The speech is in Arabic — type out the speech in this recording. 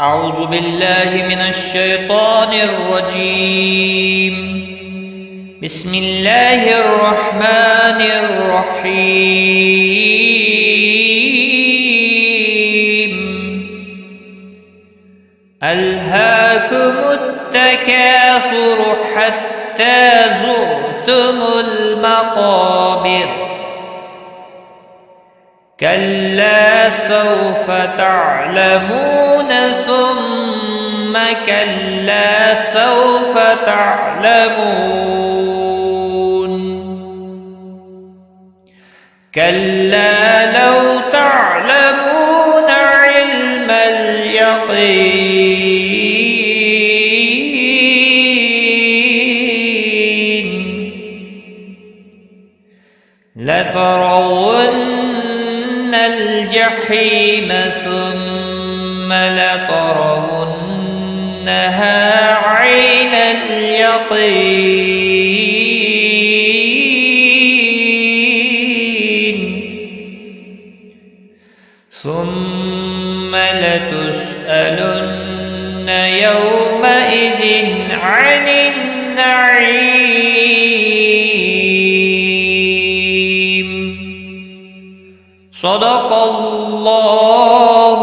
أعوذ بالله من الشيطان الرجيم. بسم الله الرحمن الرحيم. ألهاكم التكاثر حتى زرتم المقابر كلا سوف تعلمون ثم كلا سوف تعلمون كلا لو تعلمون علم اليقين لترون الجحيم ثم لترونها عين اليقين ثم لتسألن يومئذ عن النعيم. صدق الله